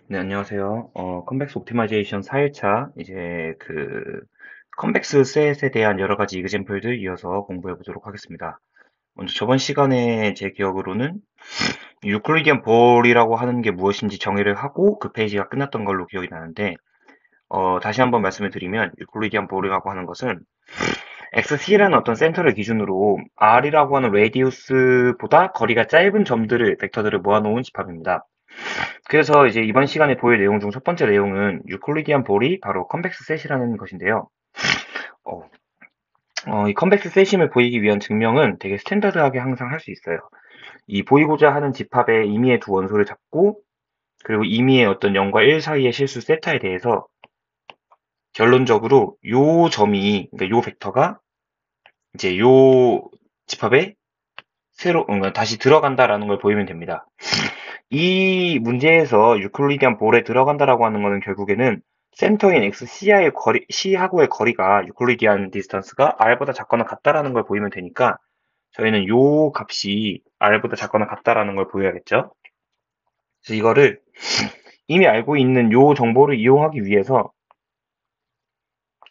네, 안녕하세요. 컨벡스 옵티마이제이션 4일차, 컨벡스 셋에 대한 여러 가지 이그젬플들 이어서 공부해 보도록 하겠습니다. 먼저 저번 시간에 제 기억으로는 유클리디안 볼이라고 하는 게 무엇인지 정의를 하고 그 페이지가 끝났던 걸로 기억이 나는데, 다시 한번 말씀을 드리면, 유클리디안 볼이라고 하는 것은 XC라는 어떤 센터를 기준으로 R이라고 하는 레디우스보다 거리가 짧은 점들을, 벡터들을 모아놓은 집합입니다. 그래서 이제 이번 시간에 보일 내용 중 첫 번째 내용은 유클리디안 볼이 바로 컨벡스 셋이라는 것인데요. 어, 이 컨벡스 셋임을 보이기 위한 증명은 되게 스탠다드하게 항상 할 수 있어요. 이 보이고자 하는 집합의 임의의 두 원소를 잡고 그리고 임의의 어떤 0과 1 사이의 실수 세타에 대해서 결론적으로 요 점이 그러니까 요 벡터가 이제 요 집합에 다시 들어간다라는 걸 보이면 됩니다. 이 문제에서 유클리디안 볼에 들어간다라고 하는 거는 결국에는 센터인 XC하고의 C하고의 거리가 유클리디안 디스턴스가 R보다 작거나 같다라는 걸 보이면 되니까 저희는 요 값이 R보다 작거나 같다라는 걸 보여야겠죠. 그래서 이거를 이미 알고 있는 요 정보를 이용하기 위해서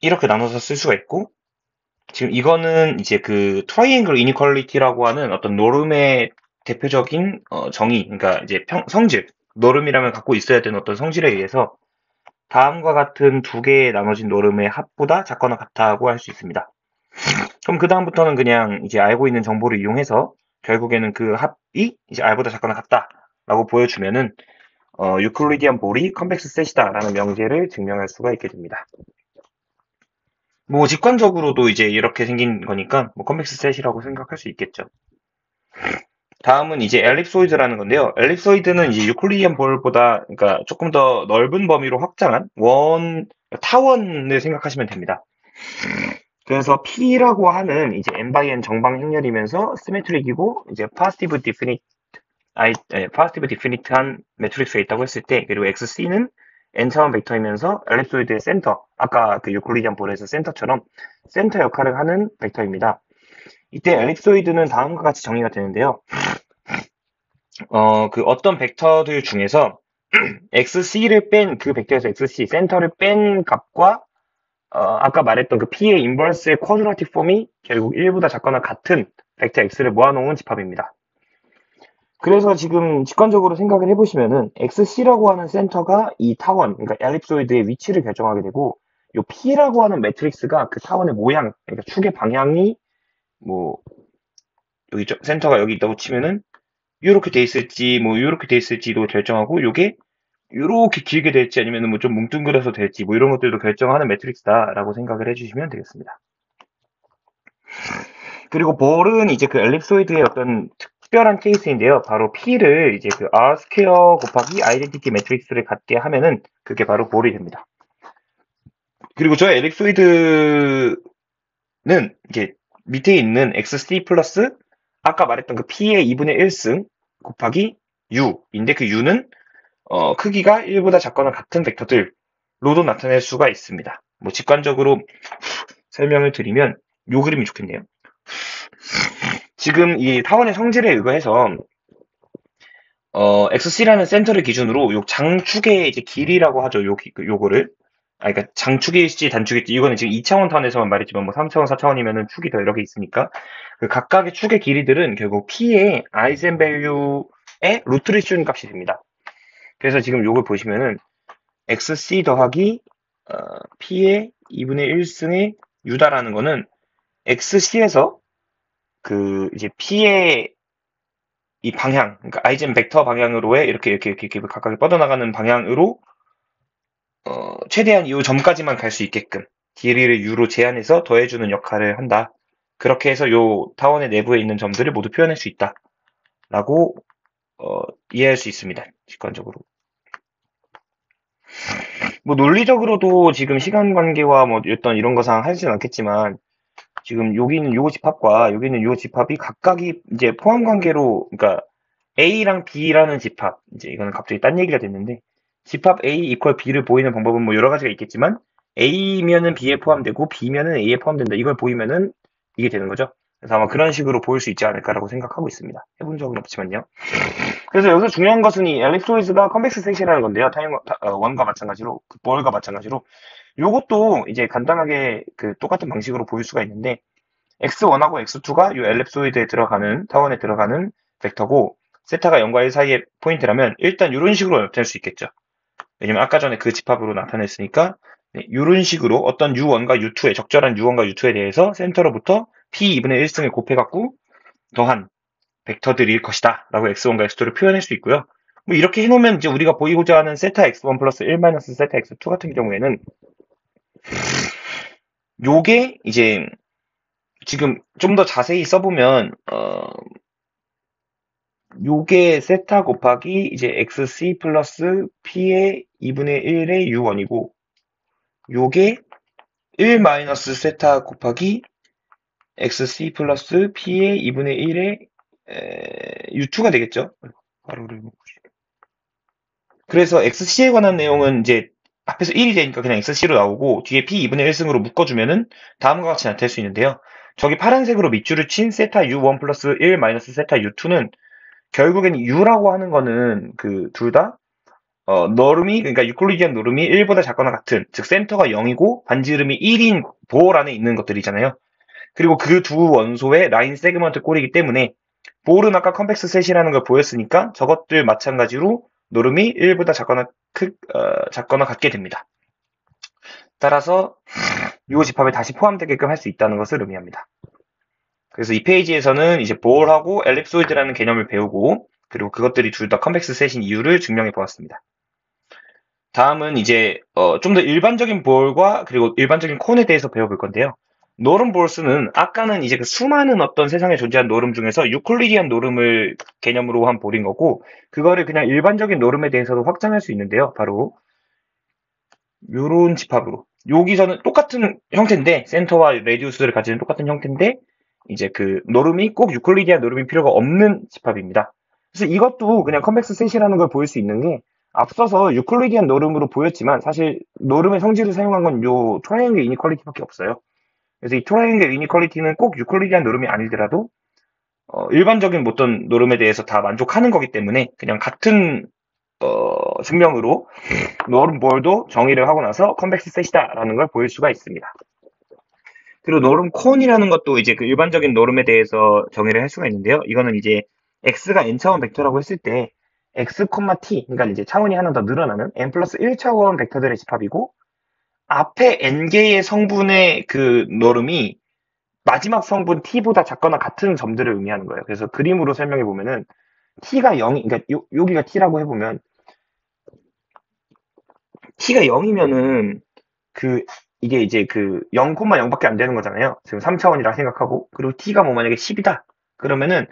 이렇게 나눠서 쓸 수가 있고 지금 이거는 이제 그 트라이앵글 이니퀄리티라고 하는 어떤 노름의 대표적인 정의, 그러니까 이제 성질, 노름이라면 갖고 있어야 되는 어떤 성질에 의해서 다음과 같은 두 개의 나눠진 노름의 합보다 작거나 같다고 할 수 있습니다. 그럼 그 다음부터는 그냥 이제 알고 있는 정보를 이용해서 결국에는 그 합이 이제 R보다 작거나 같다라고 보여주면은 유클리디안 볼이 컨벡스 셋이다라는 명제를 증명할 수가 있게 됩니다. 뭐 직관적으로도 이제 이렇게 생긴 거니까 뭐 컨벡스 셋이라고 생각할 수 있겠죠. 다음은 이제 엘립소이드라는 건데요. 엘립소이드는 이제 유클리디안 볼보다 그러니까 조금 더 넓은 범위로 확장한 타원을 생각하시면 됩니다. 그래서 P라고 하는 이제 n by n 정방 행렬이면서 시메트릭이고 이제 파스티브 디피니트한 매트릭스가 있다고 했을 때 그리고 XC는 n 차원 벡터이면서 엘립소이드의 센터 아까 그 유클리디안 볼에서 센터처럼 센터 역할을 하는 벡터입니다. 이때 엘립소이드는 다음과 같이 정의가 되는데요. 그 어떤 벡터들 중에서 XC를 뺀 그 벡터에서 XC 센터를 뺀 값과 아까 말했던 그 P의 인버스의 쿼드라틱 폼이 결국 1보다 작거나 같은 벡터 X를 모아놓은 집합입니다. 그래서 지금 직관적으로 생각을 해보시면은 XC라고 하는 센터가 이 타원, 그러니까 엘립소이드의 위치를 결정하게 되고 요 P라고 하는 매트릭스가 그 타원의 모양, 그러니까 축의 방향이 뭐 여기 센터가 여기 있다고 치면은 이렇게 돼 있을지 뭐 이렇게 돼 있을지도 결정하고 요게 이렇게 길게 될지 아니면 뭐 좀 뭉뚱그려서 될지 뭐 이런 것들도 결정하는 매트릭스다라고 생각을 해주시면 되겠습니다. 그리고 볼은 이제 그 엘립소이드의 어떤 특별한 케이스인데요. 바로 P를 이제 그 R 스퀘어 곱하기 아이덴티티 매트릭스를 갖게 하면은 그게 바로 볼이 됩니다. 그리고 저 엘립소이드는 이제 밑에 있는 XC 플러스 아까 말했던 그 P의 2분의 1승 곱하기 U인데 그 U는 크기가 1보다 작거나 같은 벡터들로도 나타낼 수가 있습니다. 뭐 직관적으로 설명을 드리면 요 그림이 좋겠네요. 지금 이 타원의 성질에 의거해서 XC라는 센터를 기준으로 요 장축의 이제 길이라고 하죠. 요거를. 그러니까 장축일지 단축일지 이거는 지금 2차원 타원에서만 말했지만 뭐 3차원, 4차원이면은 축이 더 여러 개 있으니까 그 각각의 축의 길이들은 결국 P의 아이젠밸류의 루트를 씌우는 값이 됩니다. 그래서 지금 요걸 보시면은 XC 더하기 P의 2분의 1승의 U다라는 거는 XC에서 그 이제 P의 이 방향, 그러니까 아이젠 벡터 방향으로의 이렇게 각각 뻗어나가는 방향으로 최대한 이 점까지만 갈 수 있게끔 길이를 U로 제한해서 더해주는 역할을 한다. 그렇게 해서 요 타원의 내부에 있는 점들을 모두 표현할 수 있다라고 이해할 수 있습니다. 직관적으로. 뭐 논리적으로도 지금 시간 관계와 뭐 어떤 이런 거상 하지는 않겠지만 지금 여기 있는 요 집합과 여기 있는 요 집합이 각각이 이제 포함 관계로 그러니까 A랑 B라는 집합 이제 이거는 갑자기 딴 얘기가 됐는데 집합 A 이퀄 B를 보이는 방법은 뭐 여러 가지가 있겠지만 A면은 B에 포함되고 B면은 A에 포함된다 이걸 보이면은 이게 되는 거죠. 그래서 아마 그런 식으로 보일 수 있지 않을까라고 생각하고 있습니다. 해본 적은 없지만요. 그래서 여기서 중요한 것은 이 엘립소이드가 컨벡스 셋이라는 건데요. 원과 마찬가지로, 그 볼과 마찬가지로. 요것도 이제 간단하게 그 똑같은 방식으로 보일 수가 있는데, x1하고 x2가 이 엘립소이드에 들어가는, 타원에 들어가는 벡터고, 세타가 0과 1 사이의 포인트라면, 일단 이런 식으로 나타낼 수 있겠죠. 왜냐면 아까 전에 그 집합으로 나타냈으니까, 네, 이런 식으로 어떤 u1과 u2의, 적절한 u1과 u2에 대해서 센터로부터 p2분의 1승을 곱해갖고, 더한 벡터들일 것이다. 라고 x1과 x2를 표현할 수 있고요. 뭐 이렇게 해놓으면 이제 우리가 보이고자 하는 세타 x1 플러스 1 마이너스 세타 x2 같은 경우에는 요게 이제 지금 좀 더 자세히 써보면 요게 세타 곱하기 이제 xc 플러스 p의 2분의 1의 u1이고 요게 1 마이너스 세타 곱하기 xc 플러스 p의 2분의 1의 u2가 되겠죠. 바로를 그래서 xc에 관한 내용은 이제 앞에서 1이 되니까 그냥 xc로 나오고 뒤에 p 2분의 1승으로 묶어주면은 다음과 같이 나타낼 수 있는데요. 저기 파란색으로 밑줄을 친 세타 u1 플러스 1 마이너스 세타 u2는 결국엔 u라고 하는 거는 그 둘 다 너름이 그러니까 유클리디안 노름이 1보다 작거나 같은 즉 센터가 0이고 반지름이 1인 볼 안에 있는 것들이잖아요. 그리고 그 두 원소의 라인 세그먼트 꼴이기 때문에 볼은 아까 컨벡스 셋이라는 걸 보였으니까 저것들 마찬가지로 노름이 1보다 작거나 같게 됩니다. 따라서 이 집합에 다시 포함되게끔 할 수 있다는 것을 의미합니다. 그래서 이 페이지에서는 이제 볼하고 엘립소이드라는 개념을 배우고 그리고 그것들이 둘 다 컨벡스 셋인 이유를 증명해 보았습니다. 다음은 이제 좀 더 일반적인 볼과 그리고 일반적인 콘에 대해서 배워볼 건데요. 노름 볼스는 아까는 이제 그 수많은 어떤 세상에 존재한 노름 중에서 유클리디안 노름을 개념으로 한 볼인 거고 그거를 그냥 일반적인 노름에 대해서도 확장할 수 있는데요. 바로 요런 집합으로 여기서는 똑같은 형태인데 센터와 레디우스를 가지는 똑같은 형태인데 이제 그 노름이 꼭 유클리디안 노름일 필요가 없는 집합입니다. 그래서 이것도 그냥 컨벡스 셋이라는 걸 보일 수 있는 게 앞서서 유클리디안 노름으로 보였지만 사실 노름의 성질을 사용한 건 요 트라이앵글 이니퀄리티밖에 없어요. 그래서 이 트라이앵글 이니퀄리티는 꼭 유클리디안 노름이 아니더라도 일반적인 어떤 노름에 대해서 다 만족하는 거기 때문에 그냥 같은 증명으로 노름 볼도 정의를 하고 나서 컨벡스 셋이다라는 걸 보일 수가 있습니다. 그리고 노름 콘이라는 것도 이제 그 일반적인 노름에 대해서 정의를 할 수가 있는데요. 이거는 이제 x가 n차원 벡터라고 했을 때 x, t, 그러니까 이제 차원이 하나 더 늘어나는 n 플러스 1차원 벡터들의 집합이고 앞에 n개의 성분의 그 노름이 마지막 성분 t보다 작거나 같은 점들을 의미하는 거예요. 그래서 그림으로 설명해 보면은 t가 0이, 그러니까 여기가 t라고 해보면 t가 0이면은 이게 이제 그 0,0밖에 안 되는 거잖아요. 지금 3차원이라 생각하고 그리고 t가 뭐 만약에 10이다. 그러면은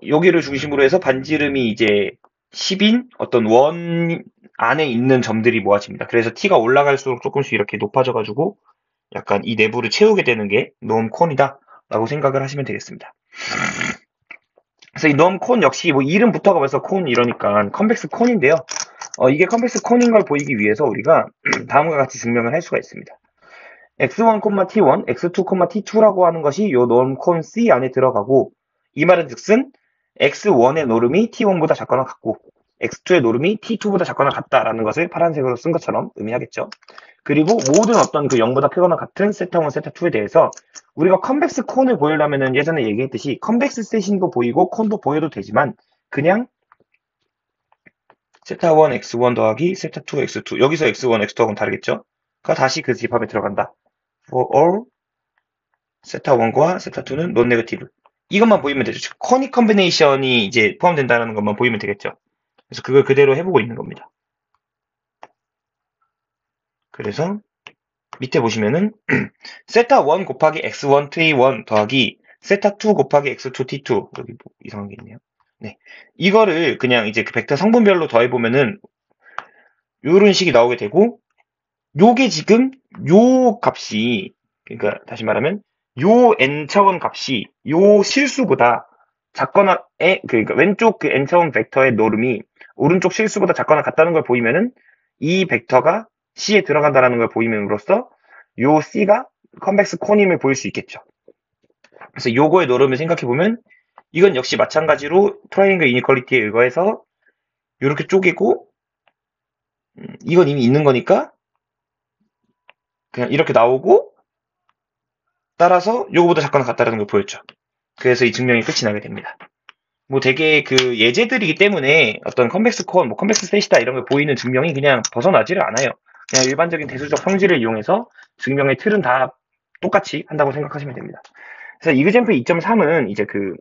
여기를 중심으로 해서 반지름이 이제 10인 어떤 원 안에 있는 점들이 모아집니다. 그래서 t가 올라갈수록 조금씩 이렇게 높아져가지고 약간 이 내부를 채우게 되는 게 놈 콘이다 라고 생각을 하시면 되겠습니다. 그래서 이 놈 콘 역시 뭐 이름부터가 벌써 콘 이러니까 컨벡스 콘인데요. 이게 컨벡스 콘인 걸 보이기 위해서 우리가 다음과 같이 증명을 할 수가 있습니다. x1, t1, x2, t2라고 하는 것이 요 놈 콘 C 안에 들어가고 이 말은 즉슨 x1의 노름이 t1보다 작거나 같고 x2의 노름이 t2보다 작거나 같다라는 것을 파란색으로 쓴 것처럼 의미하겠죠. 그리고 모든 어떤 그 0보다 크거나 같은 세타1, 세타2에 대해서 우리가 컨벡스 콘을 보이려면은 예전에 얘기했듯이 컨벡스 셋인도 보이고 콘도 보여도 되지만 그냥 세타1 x1 더하기 세타2 x2 여기서 x1, x2하고는 다르겠죠. 그 다시 그 집합에 들어간다. for all 세타1과 세타2는 논 네거티브 이것만 보이면 되죠. 즉 코닉 컨비네이션이 이제 포함된다는 것만 보이면 되겠죠. 그래서 그걸 그대로 해보고 있는 겁니다. 그래서 밑에 보시면은 세타1 곱하기 x1 t1 더하기 세타2 곱하기 x2 t2 여기 뭐 이상한 게 있네요. 네, 이거를 그냥 이제 그 벡터 성분별로 더해보면은 요런 식이 나오게 되고 요게 지금 요 값이 그러니까 다시 말하면 요 n차원 값이 요 실수보다 작거나 그러니까 왼쪽 그 n차원 벡터의 노름이 오른쪽 실수보다 작거나 같다는 걸 보이면은 이 벡터가 C에 들어간다라는 걸 보임으로써 요 C가 컨벡스 콘임을 보일 수 있겠죠. 그래서 요거의 노름을 생각해보면 이건 역시 마찬가지로 트라이앵글 이니퀄리티에 의거해서 이렇게 쪼개고 이건 이미 있는 거니까 그냥 이렇게 나오고 따라서 요거보다 작거나 같다라는 걸 보였죠. 그래서 이 증명이 끝이 나게 됩니다. 뭐 되게 그 예제들이기 때문에 어떤 컨벡스 코어, 뭐 컨벡스 셋이다 이런 걸 보이는 증명이 그냥 벗어나지를 않아요. 그냥 일반적인 대수적 성질을 이용해서 증명의 틀은 다 똑같이 한다고 생각하시면 됩니다. 그래서 이그젠플 2.3은 이제 그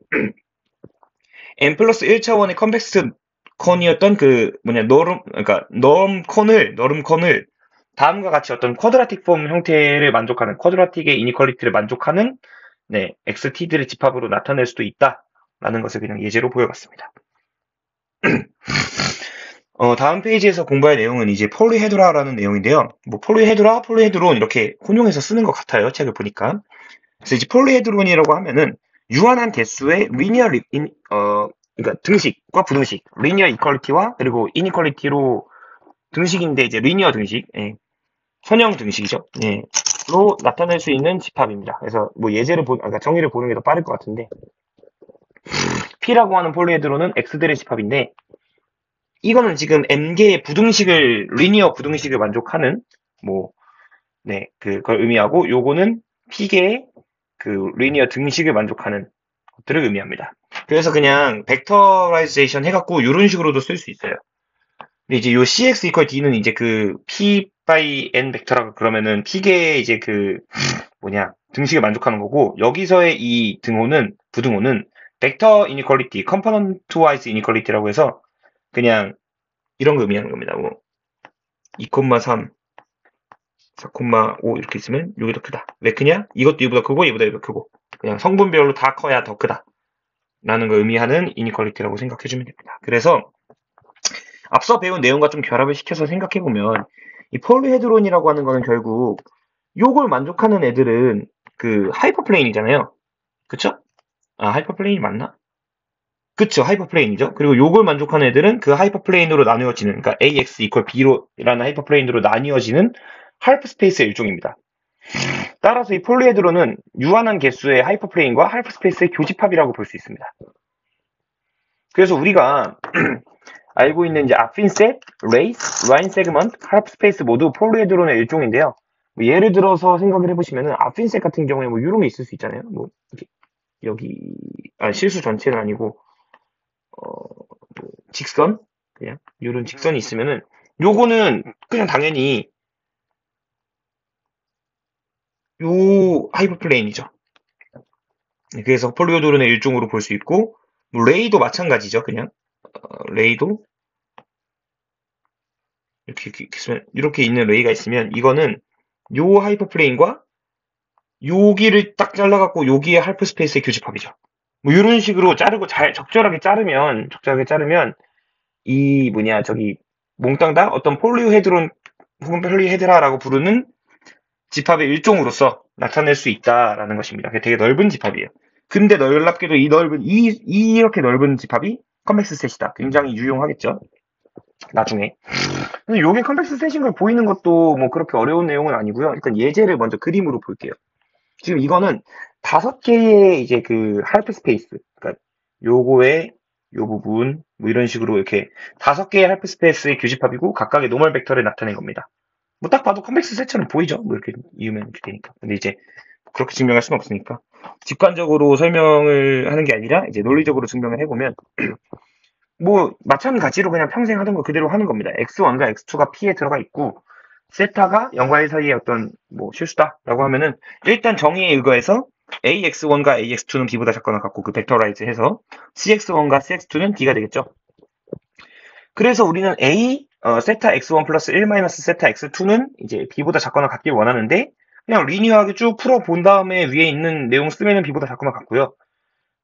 n 플러스 1차원의 컨벡스 컨이었던 그 뭐냐 그러니까 너름 컨을 다음과 같이 어떤 쿼드라틱 폼 형태를 만족하는 쿼드라틱의 이니퀄리티를 만족하는 네, XT들의 집합으로 나타낼 수도 있다라는 것을 그냥 예제로 보여봤습니다. 다음 페이지에서 공부할 내용은 이제 폴리헤드라라는 내용인데요. 뭐 폴리헤드라, 폴리헤드론 이렇게 혼용해서 쓰는 것 같아요. 책을 보니까. 그래서 이제 폴리헤드론이라고 하면은 유한한 개수의 그러니까 등식과 부등식, 리니어 이퀄리티와 그리고 이니퀄리티로 등식인데 이제 리니어 등식, 예, 선형 등식이죠. 예, 로 나타낼 수 있는 집합입니다. 그래서 뭐 그러니까 정의를 보는 게 더 빠를 것 같은데 P라고 하는 폴리헤드론은 X들의 집합인데 이거는 지금 M개의 리니어 부등식을 만족하는 뭐 네, 그걸 의미하고 요거는 P개의 그 리니어 등식을 만족하는 것들을 의미합니다. 그래서 그냥 벡터라이제이션 해갖고 이런 식으로도 쓸 수 있어요. 근데 이제 요 CX 이퀄 D는 이제 그 P by N 벡터라고 그러면은 P개의 이제 그 등식을 만족하는 거고 여기서의 이 부등호는 벡터 이니퀄리티, 컴포넌트 와이즈 이니퀄리티라고 해서 그냥 이런 거 의미하는 겁니다. 뭐 2,3, 4,5 이렇게 있으면 여기 더 크다. 왜 크냐? 이것도 이보다 크고 이보다 크고 그냥 성분별로 다 커야 더 크다. 라는 걸 의미하는 이니퀄리티라고 생각해주면 됩니다. 그래서 앞서 배운 내용과 좀 결합을 시켜서 생각해보면 이 폴리헤드론이라고 하는 거는 결국 요걸 만족하는 애들은 그 하이퍼플레인이잖아요. 그쵸? 아, 하이퍼플레인이 맞나? 그쵸, 하이퍼플레인이죠. 그리고 요걸 만족하는 애들은 그 하이퍼플레인으로 나누어지는, 그러니까 AX 이퀄 B로라는 하이퍼플레인으로 나뉘어지는 하이퍼스페이스의 일종입니다. 따라서 이 폴리헤드론은 유한한 개수의 하이퍼플레인과 하이퍼스페이스의 교집합이라고 볼 수 있습니다. 그래서 우리가 알고 있는 이제 아핀셋, 레이스, 라인 세그먼트, 하이퍼스페이스 모두 폴리헤드론의 일종인데요. 뭐 예를 들어서 생각을 해보시면은 아핀셋 같은 경우에 뭐 이런 게 있을 수 있잖아요. 뭐 여기 실수 전체는 아니고 뭐 직선 그냥 이런 직선이 있으면은 요거는 그냥 당연히 요 하이퍼플레인이죠. 그래서 폴리헤드론의 일종으로 볼 수 있고 뭐 레이도 마찬가지죠. 그냥 레이도 이렇게 있는 레이가 있으면 이거는 요 하이퍼플레인과 여기를 딱 잘라갖고 여기에 하이퍼스페이스의 교집합이죠. 뭐 이런 식으로 적절하게 자르면 이 저기 몽땅 다 어떤 폴리헤드론 혹은 폴리헤드라라고 부르는 집합의 일종으로서 나타낼 수 있다라는 것입니다. 되게 넓은 집합이에요. 근데 놀랍게도 이렇게 넓은 집합이 컨벡스 셋이다. 굉장히 유용하겠죠. 나중에. 요게 컨벡스 셋인 걸 보이는 것도 뭐 그렇게 어려운 내용은 아니고요. 일단 예제를 먼저 그림으로 볼게요. 지금 이거는 5개의 이제 그 하이퍼스페이스, 그러니까 요거의 요 부분, 뭐 이런 식으로 이렇게 5개의 하이퍼스페이스의 교집합이고 각각의 노멀 벡터를 나타낸 겁니다. 뭐 딱 봐도 컨벡스 셋처럼 보이죠? 뭐 이렇게 이으면 이렇게 되니까. 근데 이제 그렇게 증명할 수는 없으니까 직관적으로 설명을 하는 게 아니라 이제 논리적으로 증명을 해보면 뭐 마찬가지로 그냥 평생 하던 거 그대로 하는 겁니다. x1과 x2가 P에 들어가 있고 세타가 0과 1 사이의 어떤 뭐 실수다라고 하면은 일단 정의에 의거해서 AX1과 AX2는 B보다 작거나 같고 그 벡터라이즈 해서 CX1과 CX2는 D가 되겠죠. 그래서 우리는 세타 X1 플러스 1 마이너스 세타 X2는 이제 B보다 작거나 같길 원하는데 그냥 리니어하게 쭉 풀어본 다음에 위에 있는 내용 쓰면은 B보다 작거나 같고요.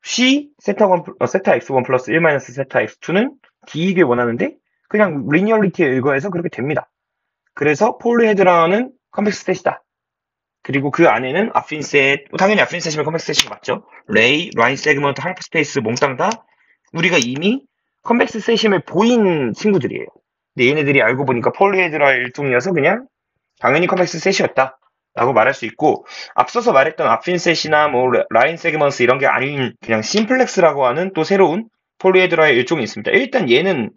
세타 X1 플러스 1 마이너스 세타 X2는 D이길 원하는데 그냥 리니어리티에 의거해서 그렇게 됩니다. 그래서 폴리헤드라는 컨벡스 셋이다. 그리고 그 안에는 아핀셋, 당연히 아핀셋이면 컨벡스 셋이 맞죠. 레이, 라인 세그먼트, 하이퍼스페이스 몽땅 다 우리가 이미 컨벡스 셋임을 보인 친구들이에요. 근데 얘네들이 알고 보니까 폴리헤드라 일종이어서 그냥 당연히 컨벡스 셋이었다. 라고 말할 수 있고, 앞서서 말했던 앞핀셋이나 뭐 라인 세그먼스 이런 게 아닌 그냥 심플렉스라고 하는 또 새로운 폴리헤드라의 일종이 있습니다. 일단 얘는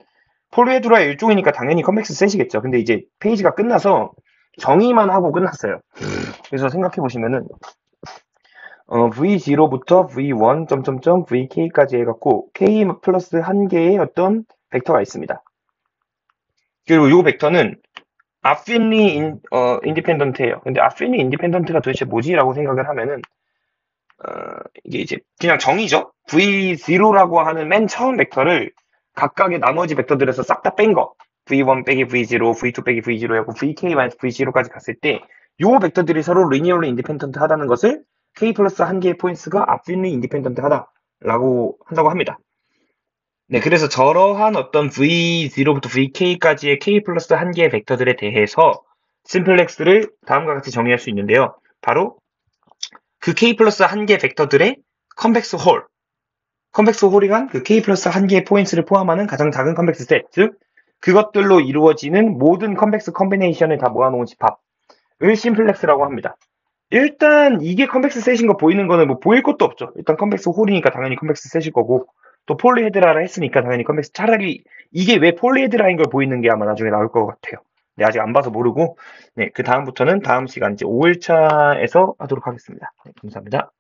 폴리헤드라의 일종이니까 당연히 컴팩스 셋이겠죠. 근데 이제 페이지가 끝나서 정의만 하고 끝났어요. 그래서 생각해 보시면은 V0부터 V1, VK까지 해갖고 K 플러스 한 개의 어떤 벡터가 있습니다. 그리고 이 벡터는 아필리 인디펜던트예요. 근데 아필리 인디펜던트가 도대체 뭐지라고 생각을 하면은 이게 이제 그냥 정의죠. V0라고 하는 맨 처음 벡터를 각각의 나머지 벡터들에서 싹 다 뺀 거. V1 빼기 V0, V2 빼기 V0 하고 VK 마이너스 V0까지 갔을 때 요 벡터들이 서로 리니어리 인디펜던트 하다는 것을 K 플러스 한 개의 포인트가 아필리 인디펜던트 하다라고 한다고 합니다. 네, 그래서 저러한 어떤 V0부터 VK까지의 K 플러스 한 개의 벡터들에 대해서 심플렉스를 다음과 같이 정의할 수 있는데요. 바로 그 K 플러스 한 개 벡터들의 컨벡스 홀. 컨벡스 홀이란 그 K 플러스 한 개의 포인트를 포함하는 가장 작은 컨벡스 셋. 즉, 그것들로 이루어지는 모든 컨벡스 컨비네이션을 다 모아놓은 집합을 심플렉스라고 합니다. 일단 이게 컨벡스 셋인 거 보이는 거는 뭐 보일 것도 없죠. 일단 컨벡스 홀이니까 당연히 컨벡스 셋일 거고 또 폴리헤드라라 했으니까 당연히 컨벡스 차라리 이게 왜 폴리헤드라인 걸 보이는 게 아마 나중에 나올 것 같아요. 네, 아직 안 봐서 모르고 네, 그 다음부터는 다음 시간 이제 5일차에서 하도록 하겠습니다. 네, 감사합니다.